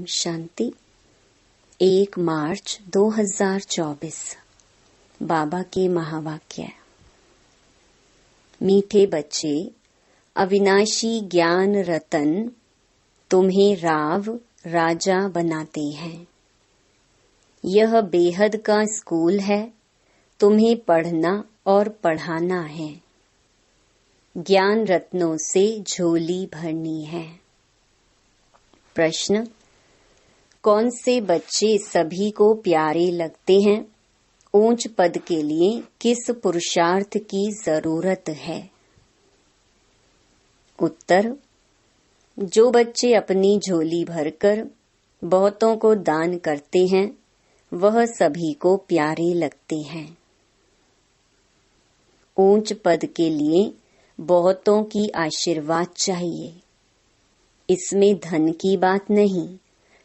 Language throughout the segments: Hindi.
शांति। 1 मार्च 2024। बाबा के महावाक्य। मीठे बच्चे, अविनाशी ज्ञान रतन तुम्हें राव राजा बनाते हैं। यह बेहद का स्कूल है, तुम्हें पढ़ना और पढ़ाना है। ज्ञान रत्नों से झोली भरनी है। प्रश्न: कौन से बच्चे सभी को प्यारे लगते हैं? ऊंच पद के लिए किस पुरुषार्थ की जरूरत है? उत्तर: जो बच्चे अपनी झोली भरकर बहुतों को दान करते हैं, वह सभी को प्यारे लगते हैं। ऊंच पद के लिए बहुतों की आशीर्वाद चाहिए। इसमें धन की बात नहीं,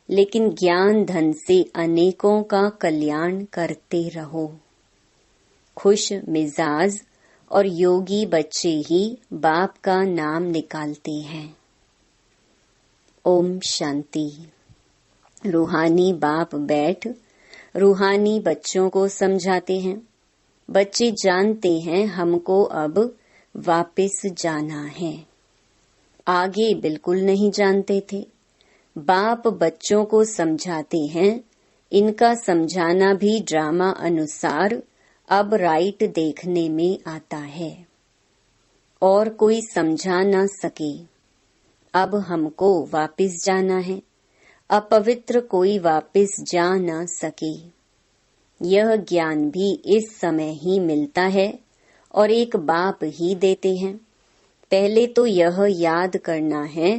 लेकिन ज्ञान धन से अनेकों का कल्याण करते रहो। खुश मिजाज और योगी बच्चे ही बाप का नाम निकालते हैं। ओम शांति। रूहानी बाप बैठ रूहानी बच्चों को समझाते हैं। बच्चे जानते हैं हमको अब वापस जाना है। आगे बिल्कुल नहीं जानते थे। बाप बच्चों को समझाते हैं। इनका समझाना भी ड्रामा अनुसार अब राइट देखने में आता है। और कोई समझा न सके। अब हमको वापस जाना है। अपवित्र कोई वापस जा न सके। यह ज्ञान भी इस समय ही मिलता है और एक बाप ही देते हैं। पहले तो यह याद करना है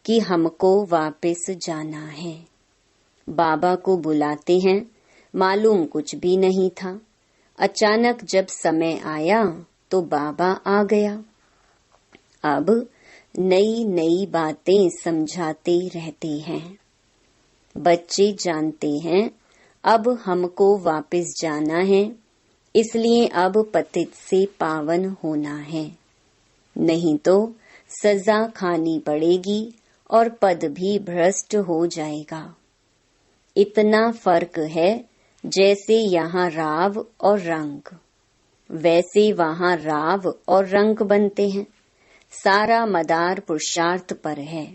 कि हमको वापस जाना है। बाबा को बुलाते हैं, मालूम कुछ भी नहीं था। अचानक जब समय आया तो बाबा आ गया। अब नई नई बातें समझाते रहते हैं। बच्चे जानते हैं अब हमको वापस जाना है, इसलिए अब पतित से पावन होना है। नहीं तो सजा खानी पड़ेगी और पद भी भ्रष्ट हो जाएगा। इतना फर्क है जैसे यहाँ राव और रंग, वैसे वहाँ राव और रंग बनते हैं। सारा मदार पुरुषार्थ पर है।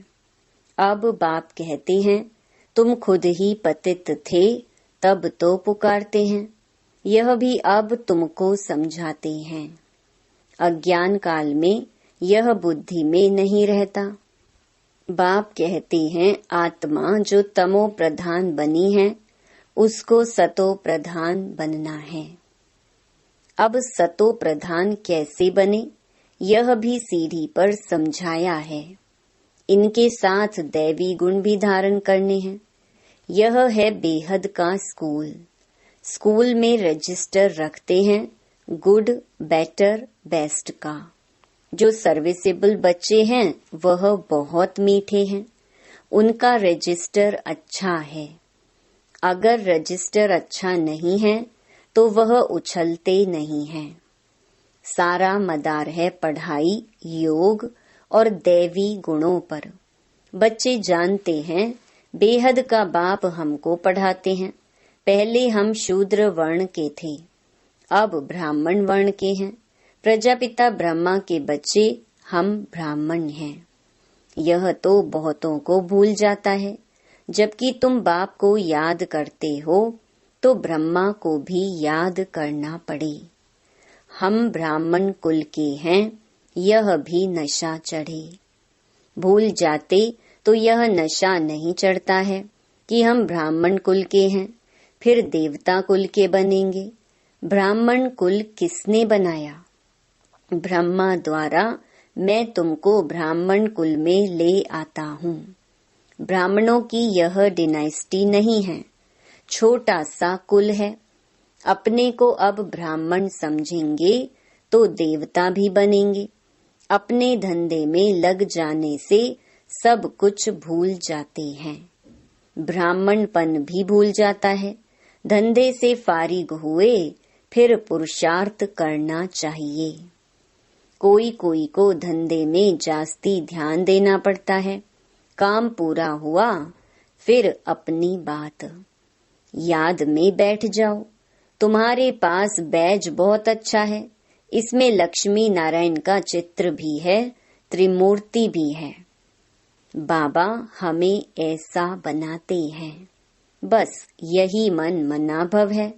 अब बाप कहते हैं तुम खुद ही पतित थे, तब तो पुकारते हैं। यह भी अब तुमको समझाते हैं। अज्ञान काल में यह बुद्धि में नहीं रहता। बाप कहते हैं आत्मा जो तमो प्रधान बनी है, उसको सतो प्रधान बनना है। अब सतो प्रधान कैसे बने, यह भी सीढ़ी पर समझाया है। इनके साथ दैवी गुण भी धारण करने हैं। यह है बेहद का स्कूल। स्कूल में रजिस्टर रखते हैं गुड, बेटर, बेस्ट का। जो सर्विसेबल बच्चे हैं वह बहुत मीठे हैं। उनका रजिस्टर अच्छा है। अगर रजिस्टर अच्छा नहीं है तो वह उछलते नहीं हैं। सारा मदार है पढ़ाई, योग और दैवी गुणों पर। बच्चे जानते हैं बेहद का बाप हमको पढ़ाते हैं। पहले हम शूद्र वर्ण के थे, अब ब्राह्मण वर्ण के हैं। प्रजापिता ब्रह्मा के बच्चे हम ब्राह्मण हैं। यह तो बहुतों को भूल जाता है। जबकि तुम बाप को याद करते हो तो ब्रह्मा को भी याद करना पड़े। हम ब्राह्मण कुल के हैं, यह भी नशा चढ़े। भूल जाते तो यह नशा नहीं चढ़ता है कि हम ब्राह्मण कुल के हैं, फिर देवता कुल के बनेंगे। ब्राह्मण कुल किसने बनाया? ब्रह्मा द्वारा मैं तुमको ब्राह्मण कुल में ले आता हूँ। ब्राह्मणों की यह डिनाइस्टी नहीं है, छोटा सा कुल है। अपने को अब ब्राह्मण समझेंगे तो देवता भी बनेंगे। अपने धंधे में लग जाने से सब कुछ भूल जाते हैं। ब्राह्मणपन भी भूल जाता है। धंधे से फारिग हुए फिर पुरुषार्थ करना चाहिए। कोई कोई को धंधे में जास्ती ध्यान देना पड़ता है। काम पूरा हुआ फिर अपनी बात। याद में बैठ जाओ। तुम्हारे पास बैज बहुत अच्छा है। इसमें लक्ष्मी नारायण का चित्र भी है, त्रिमूर्ति भी है। बाबा हमें ऐसा बनाते हैं। बस यही मन मनाभव है।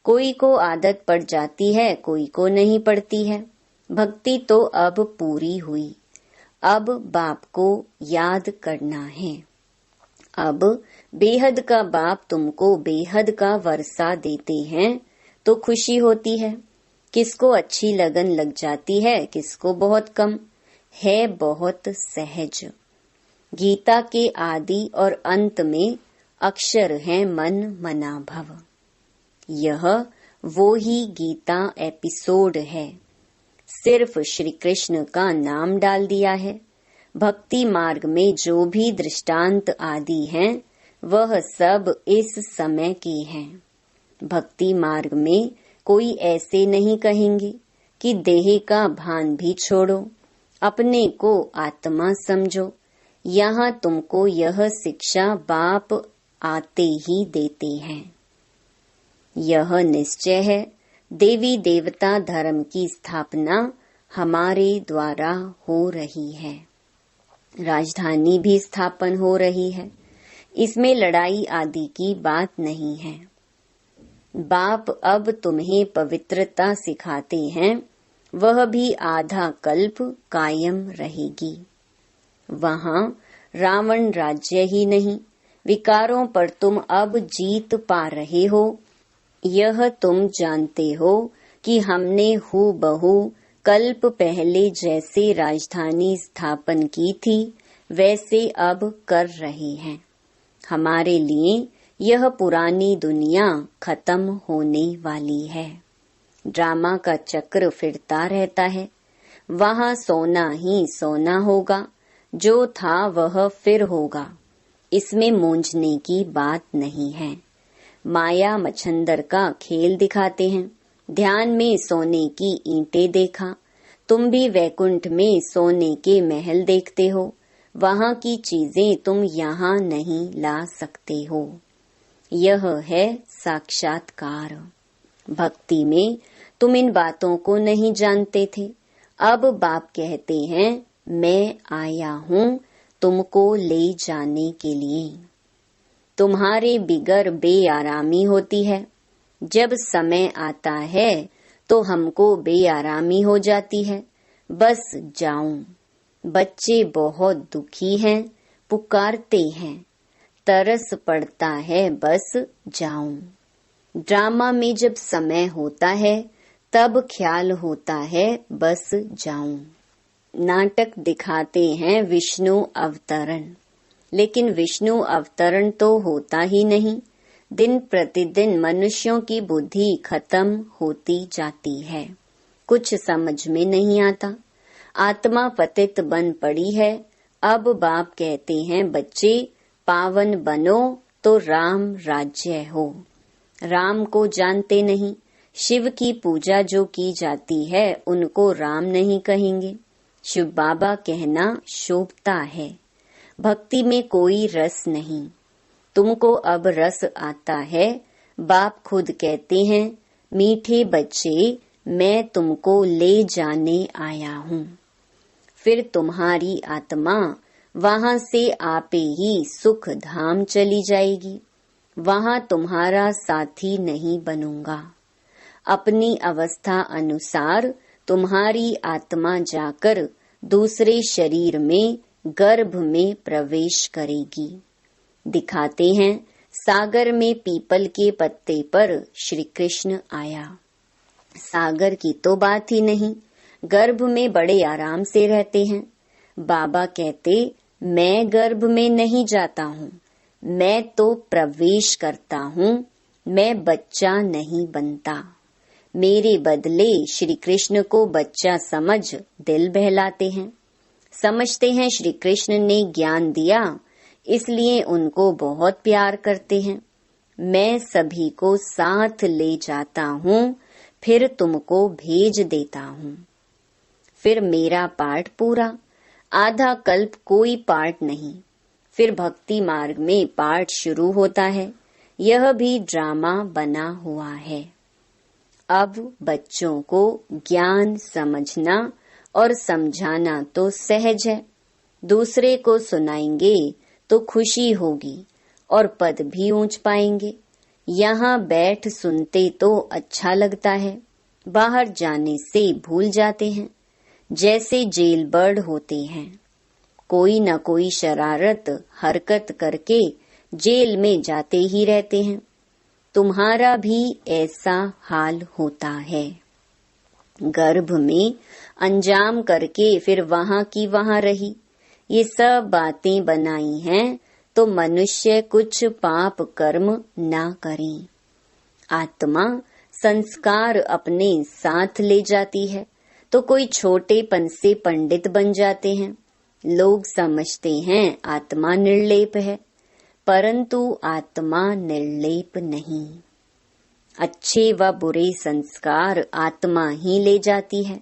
कोई को आदत पड़ जाती है, कोई को नहीं पड़ती है। भक्ति तो अब पूरी हुई। अब बाप को याद करना है। अब बेहद का बाप तुमको बेहद का वर्षा देते हैं तो खुशी होती है। किसको अच्छी लगन लग जाती है, किसको बहुत कम है, बहुत सहज। गीता के आदि और अंत में अक्षर है मन मना भव। यह वो ही गीता एपिसोड है। सिर्फ श्री कृष्ण का नाम डाल दिया है। भक्ति मार्ग में जो भी दृष्टांत आदि हैं, वह सब इस समय के हैं। भक्ति मार्ग में कोई ऐसे नहीं कहेंगे कि देह का भान भी छोड़ो, अपने को आत्मा समझो। यहाँ तुमको यह शिक्षा बाप आते ही देते हैं। यह निश्चय है, देवी देवता धर्म की स्थापना हमारे द्वारा हो रही है। राजधानी भी स्थापन हो रही है। इसमें लड़ाई आदि की बात नहीं है। बाप अब तुम्हें पवित्रता सिखाते हैं, वह भी आधा कल्प कायम रहेगी। वहाँ रावण राज्य ही नहीं, विकारों पर तुम अब जीत पा रहे हो। यह तुम जानते हो कि हमने हूबहू कल्प पहले जैसे राजधानी स्थापन की थी, वैसे अब कर रहे हैं। हमारे लिए यह पुरानी दुनिया खत्म होने वाली है। ड्रामा का चक्र फिरता रहता है। वहाँ सोना ही सोना होगा, जो था वह फिर होगा। इसमें मूंझने की बात नहीं है। माया मच्छंदर का खेल दिखाते हैं। ध्यान में सोने की ईंटें देखा। तुम भी वैकुंठ में सोने के महल देखते हो। वहाँ की चीजें तुम यहाँ नहीं ला सकते हो। यह है साक्षात्कार। भक्ति में तुम इन बातों को नहीं जानते थे। अब बाप कहते हैं, मैं आया हूँ तुमको ले जाने के लिए। तुम्हारे बिगर बेआरामी होती है। जब समय आता है तो हमको बेआरामी हो जाती है। बस जाऊं। बच्चे बहुत दुखी हैं, पुकारते हैं, तरस पड़ता है, बस जाऊं। ड्रामा में जब समय होता है तब ख्याल होता है, बस जाऊं। नाटक दिखाते हैं विष्णु अवतरण, लेकिन विष्णु अवतरण तो होता ही नहीं। दिन प्रतिदिन मनुष्यों की बुद्धि खत्म होती जाती है। कुछ समझ में नहीं आता। आत्मा पतित बन पड़ी है। अब बाप कहते हैं, बच्चे पावन बनो तो राम राज्य हो। राम को जानते नहीं। शिव की पूजा जो की जाती है उनको राम नहीं कहेंगे। शिव बाबा कहना शोभता है। भक्ति में कोई रस नहीं। तुमको अब रस आता है। बाप खुद कहते हैं, मीठे बच्चे मैं तुमको ले जाने आया हूँ। फिर तुम्हारी आत्मा वहाँ से आपे ही सुख धाम चली जाएगी। वहाँ तुम्हारा साथी नहीं बनूंगा। अपनी अवस्था अनुसार तुम्हारी आत्मा जाकर दूसरे शरीर में गर्भ में प्रवेश करेगी। दिखाते हैं, सागर में पीपल के पत्ते पर श्री कृष्ण आया। सागर की तो बात ही नहीं। गर्भ में बड़े आराम से रहते हैं। बाबा कहते, मैं गर्भ में नहीं जाता हूँ, मैं तो प्रवेश करता हूँ। मैं बच्चा नहीं बनता। मेरे बदले श्री कृष्ण को बच्चा समझ दिल बहलाते हैं। समझते हैं श्री कृष्ण ने ज्ञान दिया, इसलिए उनको बहुत प्यार करते हैं। मैं सभी को साथ ले जाता हूँ, फिर तुमको भेज देता हूँ। फिर मेरा पाठ पूरा। आधा कल्प कोई पाठ नहीं। फिर भक्ति मार्ग में पाठ शुरू होता है। यह भी ड्रामा बना हुआ है। अब बच्चों को ज्ञान समझना और समझाना तो सहज है। दूसरे को सुनाएंगे तो खुशी होगी और पद भी ऊंच पाएंगे। यहाँ बैठ सुनते तो अच्छा लगता है, बाहर जाने से भूल जाते हैं। जैसे जेल बर्ड होते हैं, कोई न कोई शरारत हरकत करके जेल में जाते ही रहते हैं। तुम्हारा भी ऐसा हाल होता है। गर्भ में अंजाम करके फिर वहाँ की वहाँ रही। ये सब बातें बनाई हैं तो मनुष्य कुछ पाप कर्म ना करें। आत्मा संस्कार अपने साथ ले जाती है तो कोई छोटेपन से पंडित बन जाते हैं। लोग समझते हैं आत्मा निर्लेप है, परंतु आत्मा निर्लेप नहीं। अच्छे व बुरे संस्कार आत्मा ही ले जाती है,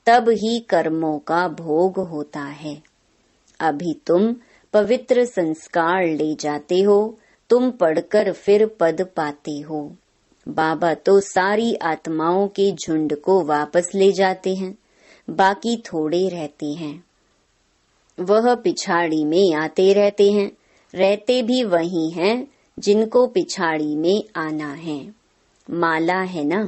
तब ही कर्मों का भोग होता है। अभी तुम पवित्र संस्कार ले जाते हो, तुम पढ़कर फिर पद पाते हो। बाबा तो सारी आत्माओं के झुंड को वापस ले जाते हैं, बाकी थोड़े रहते हैं। वह पिछाड़ी में आते रहते हैं, रहते भी वही हैं जिनको पिछाड़ी में आना है। माला है ना,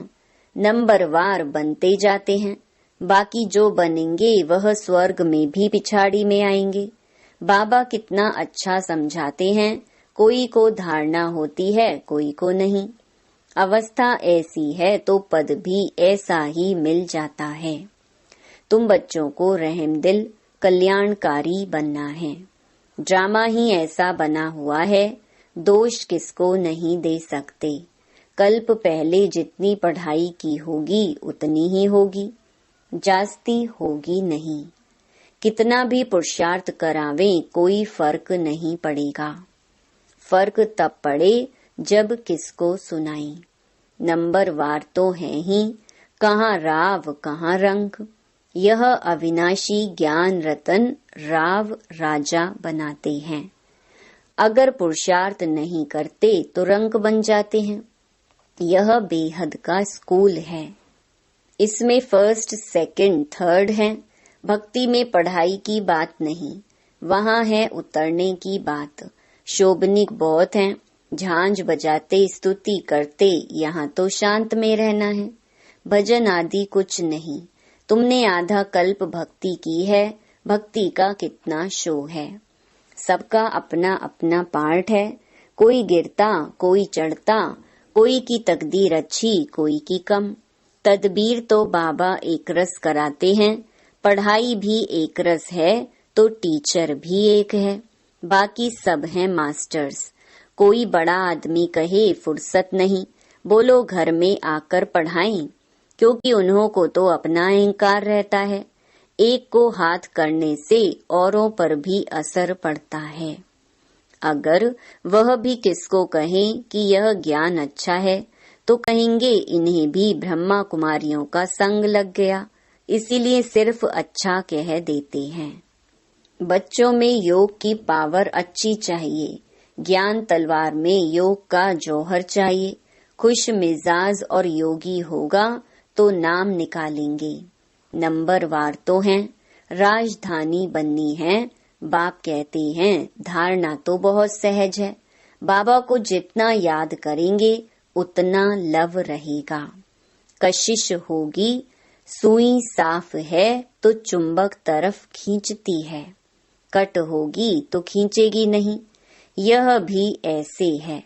नंबरवार बनते जाते हैं। बाकी जो बनेंगे वह स्वर्ग में भी पिछाड़ी में आएंगे। बाबा कितना अच्छा समझाते हैं। कोई को धारणा होती है, कोई को नहीं। अवस्था ऐसी है तो पद भी ऐसा ही मिल जाता है। तुम बच्चों को रहमदिल कल्याणकारी बनना है। ड्रामा ही ऐसा बना हुआ है, दोष किसको नहीं दे सकते। कल्प पहले जितनी पढ़ाई की होगी उतनी ही होगी, जास्ती होगी नहीं। कितना भी पुरुषार्थ करावें कोई फर्क नहीं पड़ेगा। फर्क तब पड़े जब किसको सुनाई। नंबरवार तो है ही, कहाँ राव कहाँ रंग। यह अविनाशी ज्ञान रतन राव राजा बनाते हैं। अगर पुरुषार्थ नहीं करते तो रंक बन जाते हैं। यह बेहद का स्कूल है। इसमें फर्स्ट सेकंड थर्ड है। भक्ति में पढ़ाई की बात नहीं, वहाँ है उतरने की बात। शोभनिक बहुत हैं, झांझ बजाते स्तुति करते, यहाँ तो शांत में रहना है। भजन आदि कुछ नहीं। तुमने आधा कल्प भक्ति की है, भक्ति का कितना शो है। सबका अपना अपना पार्ट है। कोई गिरता, कोई चढ़ता, कोई की तकदीर अच्छी, कोई की कम। तदबीर तो बाबा एक रस कराते हैं। पढ़ाई भी एक रस है तो टीचर भी एक है, बाकी सब हैं मास्टर्स। कोई बड़ा आदमी कहे फुर्सत नहीं, बोलो घर में आकर पढ़ाएं, क्योंकि उन्हों को तो अपना अहंकार रहता है। एक को हाथ करने से औरों पर भी असर पड़ता है। अगर वह भी किसको कहें कि यह ज्ञान अच्छा है तो कहेंगे इन्हें भी ब्रह्मा कुमारियों का संग लग गया, इसीलिए सिर्फ अच्छा कह देते हैं। बच्चों में योग की पावर अच्छी चाहिए। ज्ञान तलवार में योग का जौहर चाहिए। खुश मिजाज और योगी होगा तो नाम निकालेंगे। नंबरवार तो हैं, राजधानी बननी है। बाप कहते हैं धारणा तो बहुत सहज है। बाबा को जितना याद करेंगे उतना लव रहेगा। कशिश होगी, सुई साफ है तो चुंबक तरफ खींचती है, कट होगी तो खींचेगी नहीं। यह भी ऐसे है।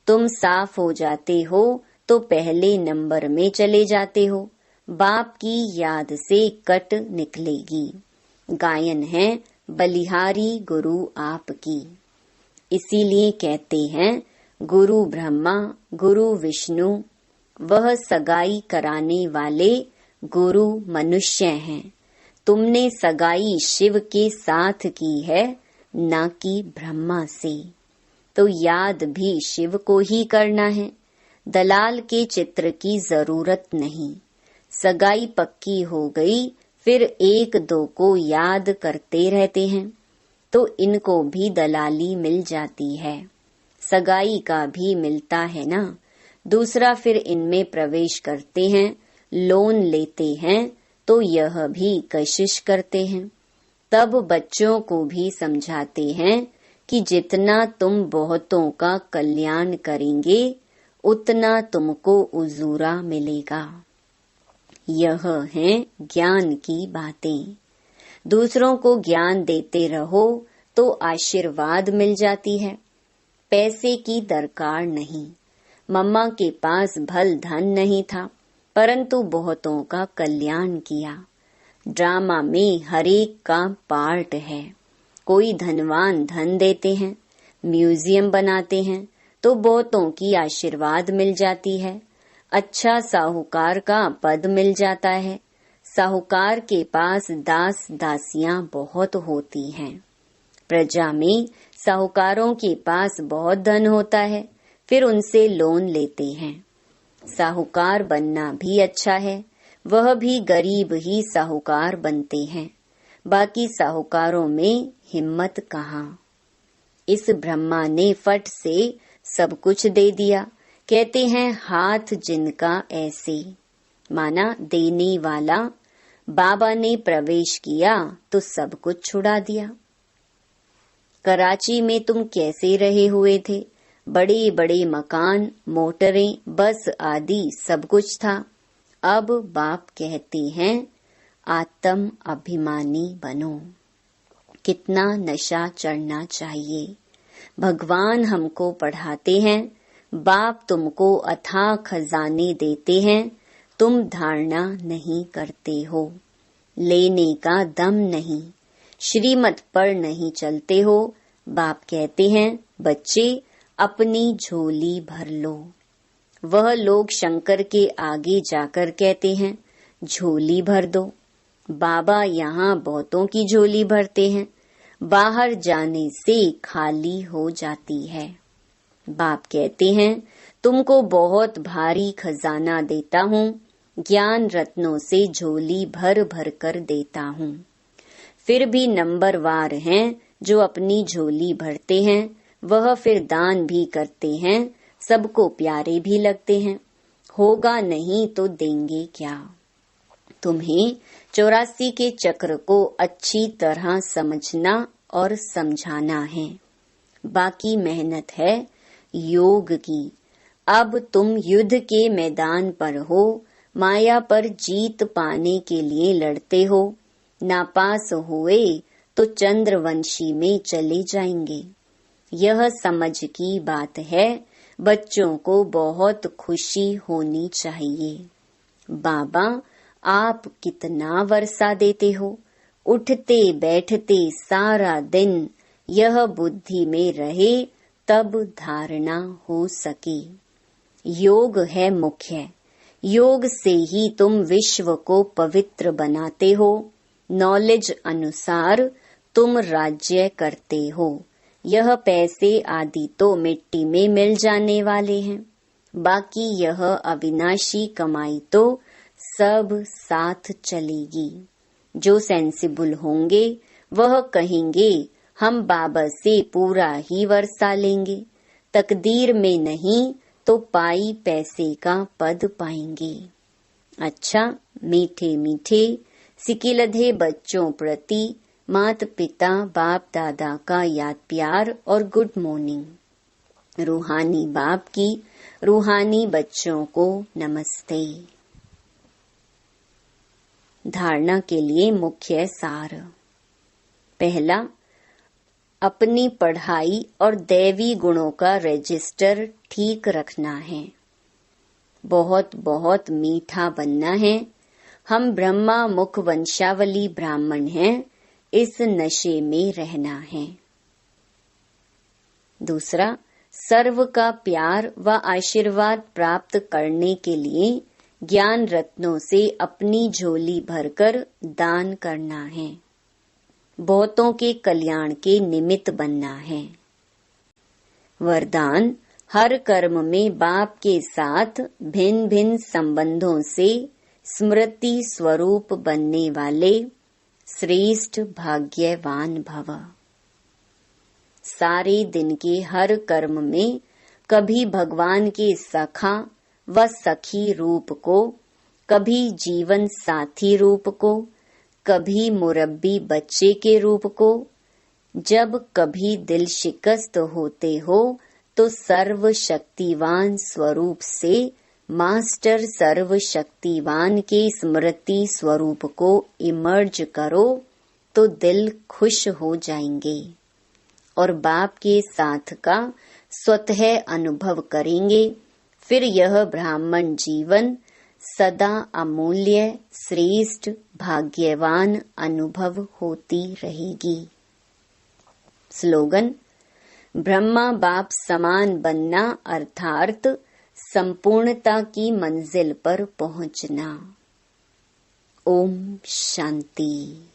तुम साफ हो जाते हो तो पहले नंबर में चले जाते हो। बाप की याद से कट निकलेगी। गायन है बलिहारी गुरु आपकी। इसीलिए कहते हैं गुरु ब्रह्मा गुरु विष्णु, वह सगाई कराने वाले गुरु मनुष्य हैं। तुमने सगाई शिव के साथ की है, न कि ब्रह्मा से। तो याद भी शिव को ही करना है। दलाल के चित्र की जरूरत नहीं। सगाई पक्की हो गई, फिर एक दो को याद करते रहते हैं। तो इनको भी दलाली मिल जाती है, सगाई का भी मिलता है ना। दूसरा फिर इनमें प्रवेश करते हैं, लोन लेते हैं, तो यह भी कशिश करते हैं। तब बच्चों को भी समझाते हैं कि जितना तुम बहुतों का कल्याण करेंगे उतना तुमको उजूरा मिलेगा। यह है ज्ञान की बातें। दूसरों को ज्ञान देते रहो तो आशीर्वाद मिल जाती है, पैसे की दरकार नहीं। मम्मा के पास भल धन नहीं था, परंतु बहुतों का कल्याण किया। ड्रामा में हरेक का पार्ट है। कोई धनवान धन देते हैं, म्यूजियम बनाते हैं, तो बहुतों की आशीर्वाद मिल जाती है। अच्छा साहूकार का पद मिल जाता है। साहूकार के पास दास दासियां बहुत होती हैं। प्रजा में साहूकारों के पास बहुत धन होता है, फिर उनसे लोन लेते हैं। साहूकार बनना भी अच्छा है, वह भी गरीब ही साहूकार बनते हैं। बाकी साहूकारों में हिम्मत कहाँ। इस ब्रह्मा ने फट से सब कुछ दे दिया। कहते हैं हाथ जिनका ऐसे, माना देने वाला। बाबा ने प्रवेश किया तो सब कुछ छुड़ा दिया। कराची में तुम कैसे रहे हुए थे? बड़े बड़े मकान, मोटरें, बस आदि सब कुछ था। अब बाप कहते हैं आत्म अभिमानी बनो। कितना नशा चढ़ना चाहिए। भगवान हमको पढ़ाते हैं, बाप तुमको अथाह खजाने देते हैं, तुम धारणा नहीं करते हो। लेने का दम नहीं, श्रीमत पर नहीं चलते हो। बाप कहते हैं बच्चे अपनी झोली भर लो। वह लोग शंकर के आगे जाकर कहते हैं झोली भर दो। बाबा यहाँ बहुतों की झोली भरते हैं, बाहर जाने से खाली हो जाती है। बाप कहते हैं तुमको बहुत भारी खजाना देता हूँ, ज्ञान रत्नों से झोली भर भर कर देता हूँ। फिर भी नंबरवार हैं जो अपनी झोली भरते हैं, वह फिर दान भी करते हैं, सबको प्यारे भी लगते हैं। होगा नहीं तो देंगे क्या। तुम्हें 84 के चक्र को अच्छी तरह समझना और समझाना है। बाकी मेहनत है योग की। अब तुम युद्ध के मैदान पर हो, माया पर जीत पाने के लिए लड़ते हो। नापास हुए तो चंद्रवंशी में चले जाएंगे। यह समझ की बात है। बच्चों को बहुत खुशी होनी चाहिए। बाबा आप कितना वर्षा देते हो, उठते बैठते सारा दिन यह बुद्धि में रहे तब धारणा हो सके। योग है मुख्य। योग से ही तुम विश्व को पवित्र बनाते हो। नॉलेज अनुसार तुम राज्य करते हो। यह पैसे आदि तो मिट्टी में मिल जाने वाले हैं, बाकी यह अविनाशी कमाई तो सब साथ चलेगी। जो सेंसिबल होंगे वह कहेंगे हम बाबा से पूरा ही वर्षा लेंगे, तकदीर में नहीं तो पाई पैसे का पद पाएंगे। अच्छा, मीठे मीठे सिकिलधे बच्चों प्रति माता पिता बाप दादा का याद प्यार और गुड मॉर्निंग। रूहानी बाप की रूहानी बच्चों को नमस्ते। धारणा के लिए मुख्य सार। पहला, अपनी पढ़ाई और दैवी गुणों का रजिस्टर ठीक रखना है। बहुत बहुत मीठा बनना है। हम ब्रह्मा मुख वंशावली ब्राह्मण हैं, इस नशे में रहना है। दूसरा, सर्व का प्यार व आशीर्वाद प्राप्त करने के लिए ज्ञान रत्नों से अपनी झोली भरकर दान करना है। बहुतों के कल्याण के निमित्त बनना है। वरदान, हर कर्म में बाप के साथ भिन्न भिन्न संबंधों से स्मृति स्वरूप बनने वाले श्रेष्ठ भाग्यवान भव। सारे दिन के हर कर्म में कभी भगवान के सखा व सखी रूप को, कभी जीवन साथी रूप को, कभी मुरब्बी बच्चे के रूप को, जब कभी दिल शिकस्त होते हो तो सर्वशक्तिवान स्वरूप से मास्टर सर्वशक्तिवान के स्मृति स्वरूप को इमर्ज करो तो दिल खुश हो जाएंगे और बाप के साथ का स्वतः अनुभव करेंगे। फिर यह ब्राह्मण जीवन सदा अमूल्य, श्रेष्ठ, भाग्यवान अनुभव होती रहेगी। स्लोगन: ब्रह्मा बाप समान बनना अर्थात संपूर्णता की मंजिल पर पहुंचना। ओम शांति।